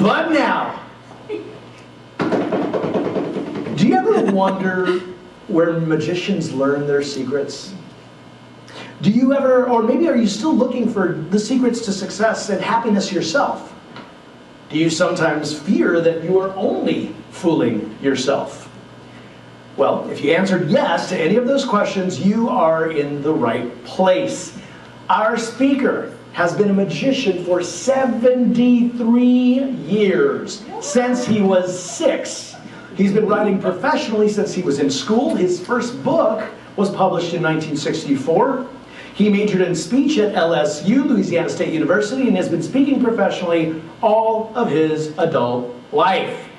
But now, do you ever wonder where magicians learn their secrets? Do you ever, or maybe are you still looking for the secrets to success and happiness yourself? Do you sometimes fear that you are only fooling yourself? Well, if you answered yes to any of those questions, you are in the right place. Our speaker has been a magician for 73 years, since he was 6. He's been writing professionally since he was in school. His first book was published in 1964. He majored in speech at LSU, Louisiana State University, and has been speaking professionally all of his adult life.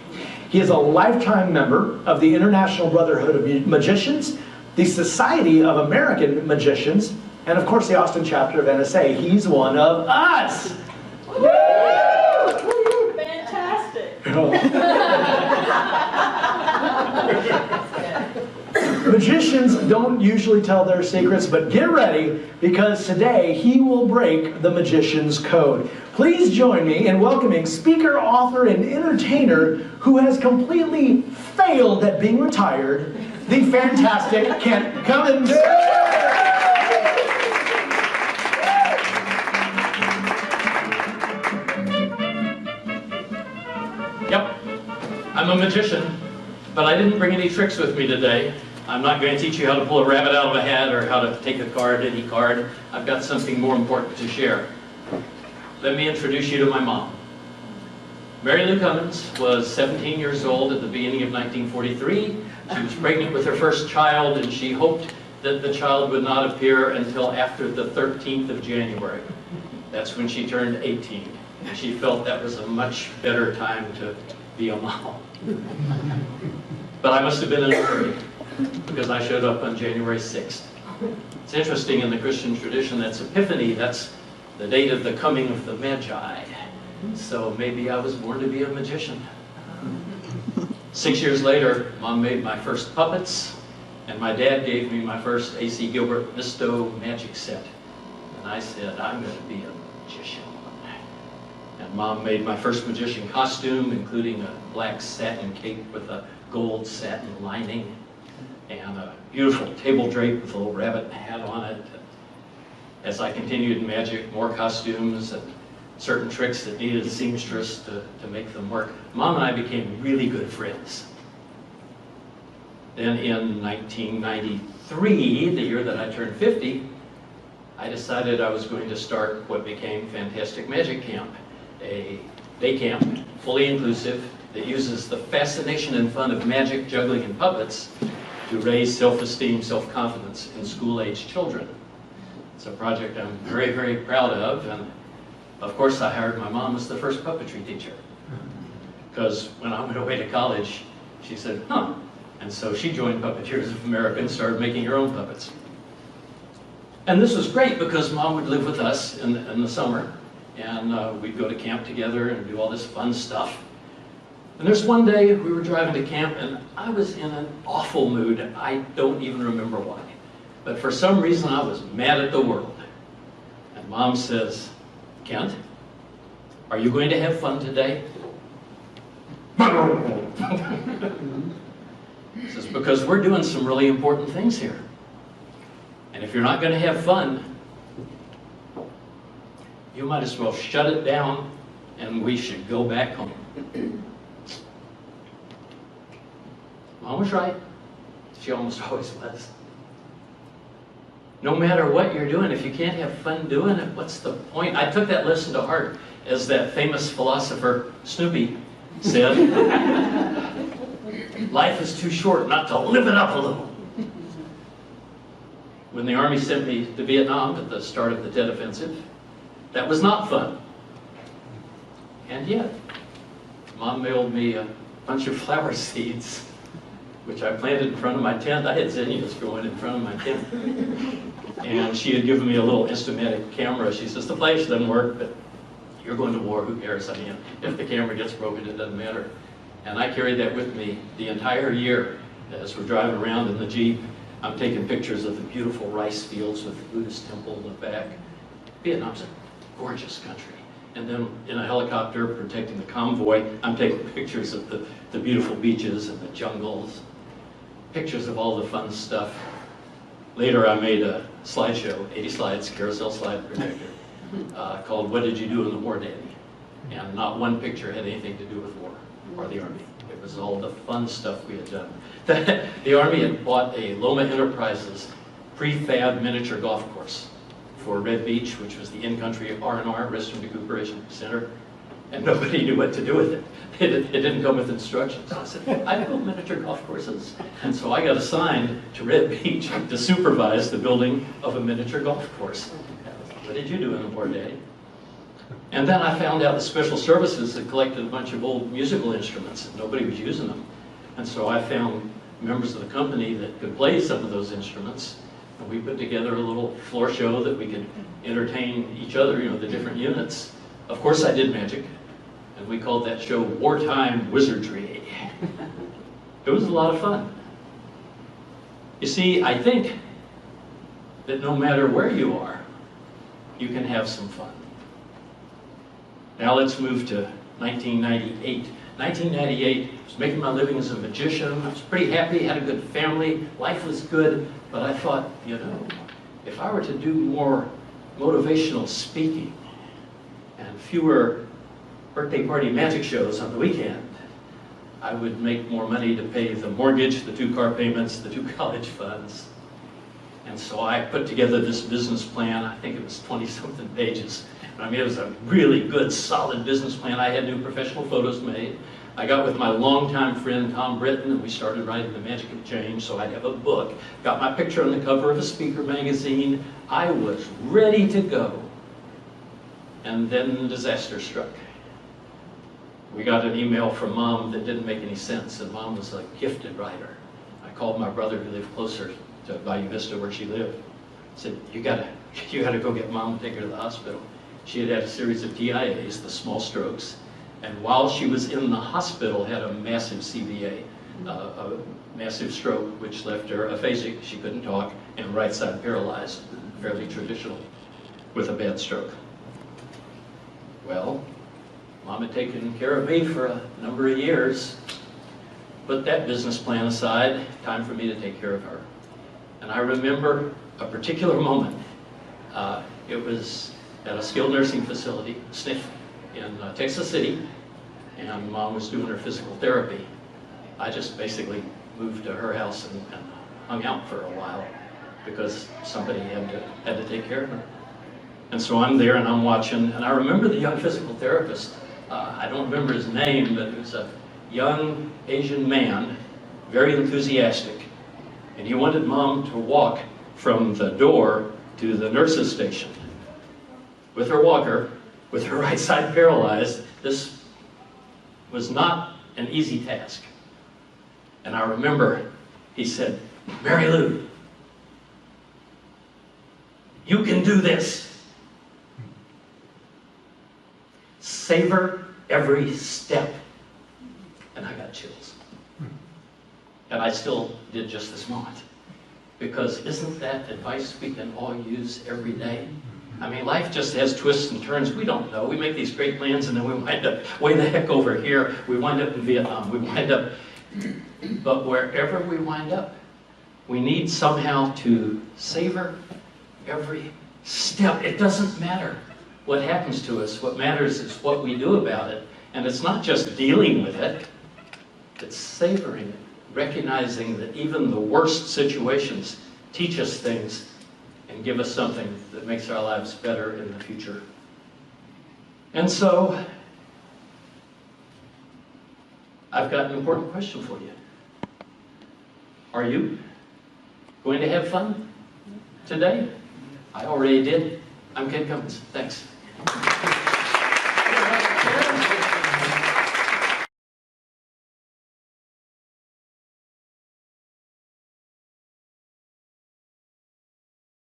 He is a lifetime member of the International Brotherhood of Magicians, the Society of American Magicians, and of course the Austin chapter of NSA. He's one of us! Woo! Fantastic! Magicians don't usually tell their secrets, but get ready, because today he will break the magician's code. Please join me in welcoming speaker, author, and entertainer who has completely failed at being retired, the fantastic Kent Cummins. Yep, I'm a magician, but I didn't bring any tricks with me today. I'm not going to teach you how to pull a rabbit out of a hat or how to take a card, any card. I've got something more important to share. Let me introduce you to my mom. Mary Lou Cummins was 17 years old at the beginning of 1943. She was pregnant with her first child, and she hoped that the child would not appear until after the 13th of January. That's when she turned 18. And she felt that was a much better time to be a mom. But I must have been in a hurry, because I showed up on January 6th. It's interesting, in the Christian tradition, that's Epiphany. That's the date of the coming of the Magi. So maybe I was born to be a magician. 6 years later, Mom made my first puppets, and my dad gave me my first A.C. Gilbert Mysto Magic set. And I said, I'm going to be a magician. And Mom made my first magician costume, including a black satin cape with a gold satin lining, and a beautiful table drape with a little rabbit hat on it. As I continued in magic, more costumes and certain tricks that needed a seamstress to make them work. Mom and I became really good friends. Then in 1993, the year that I turned 50, I decided I was going to start what became Fantastic Magic Camp, a day camp, fully inclusive, that uses the fascination and fun of magic, juggling, and puppets to raise self-esteem, self-confidence in school-age children. It's a project I'm very, very proud of, and of course I hired my mom as the first puppetry teacher. Because when I went away to college, she said, huh. And so she joined Puppeteers of America and started making her own puppets. And this was great because Mom would live with us in the summer, and we'd go to camp together and do all this fun stuff. And there's one day we were driving to camp, and I was in an awful mood. I don't even remember why. But for some reason, I was mad at the world. And Mom says, Kent, are you going to have fun today? She says, because we're doing some really important things here. And if you're not going to have fun, you might as well shut it down, and we should go back home. Mom was right. She almost always was. No matter what you're doing, if you can't have fun doing it, what's the point? I took that lesson to heart, as that famous philosopher, Snoopy, said, life is too short not to live it up a little. When the Army sent me to Vietnam at the start of the Tet Offensive, that was not fun. And yet, Mom mailed me a bunch of flower seeds, which I planted in front of my tent. I had zinnias growing in front of my tent. And she had given me a little Instamatic camera. She says, the flash doesn't work, but you're going to war, who cares? I mean, if the camera gets broken, it doesn't matter. And I carried that with me the entire year. As we're driving around in the Jeep, I'm taking pictures of the beautiful rice fields with the Buddhist temple in the back. Vietnam's a gorgeous country. and then in a helicopter protecting the convoy, I'm taking pictures of the beautiful beaches and the jungles, pictures of all the fun stuff. Later I made a slideshow, 80 slides, carousel slide projector, called What Did You Do in the War, Daddy? And not one picture had anything to do with war or the Army. It was all the fun stuff we had done. The Army had bought a Loma Enterprises prefab miniature golf course for Red Beach, which was the in-country R&R, Rest and Recuperation Center, and nobody knew what to do with it. It didn't come with instructions. So I said, I build miniature golf courses. And so I got assigned to Red Beach to supervise the building of a miniature golf course. What did you do in the war, Daddy? And then I found out the Special Services had collected a bunch of old musical instruments and nobody was using them. And so I found members of the company that could play some of those instruments. And we put together a little floor show that we could entertain each other, you know, the different units. Of course I did magic, and we called that show Wartime Wizardry. It was a lot of fun. You see, I think that no matter where you are, you can have some fun. Now let's move to 1998. 1998, I was making my living as a magician. I was pretty happy, had a good family, life was good, but I thought, you know, if I were to do more motivational speaking and fewer birthday party magic shows on the weekend, I would make more money to pay the mortgage, the 2 car payments, the 2 college funds. And so I put together this business plan. I think it was 20-something pages. I mean, it was a really good, solid business plan. I had new professional photos made. I got with my longtime friend, Tom Britton, and we started writing The Magic of Change, so I'd have a book. Got my picture on the cover of a speaker magazine. I was ready to go. And then disaster struck. We got an email from Mom that didn't make any sense, and Mom was a gifted writer. I called my brother who lived closer to Bayou Vista where she lived. I said, you gotta go get Mom and take her to the hospital. She had had a series of TIAs, the small strokes, and while she was in the hospital had a massive CVA, a massive stroke, which left her aphasic, she couldn't talk, and right side paralyzed, fairly traditional, with a bad stroke. Well, Mom had taken care of me for a number of years. Put that business plan aside, time for me to take care of her. And I remember a particular moment. It was at a skilled nursing facility, SNF, in Texas City, and Mom was doing her physical therapy. I just basically moved to her house and hung out for a while because somebody had to take care of her. And so I'm there and I'm watching, and I remember the young physical therapist. I don't remember his name, but he was a young Asian man, very enthusiastic, and he wanted Mom to walk from the door to the nurse's station with her walker, with her right side paralyzed. This was not an easy task. And I remember he said, Mary Lou, you can do this. Savor every step. And I got chills. And I still did just this moment. Because isn't that advice we can all use every day? I mean, life just has twists and turns. We don't know. We make these great plans and then we wind up way the heck over here. We wind up in Vietnam. We wind up... But wherever we wind up, we need somehow to savor every step. It doesn't matter what happens to us. What matters is what we do about it. And it's not just dealing with it. It's savoring it. Recognizing that even the worst situations teach us things and give us something that makes our lives better in the future. And so, I've got an important question for you. Are you going to have fun today? I already did. I'm Ken Cummins. Thanks.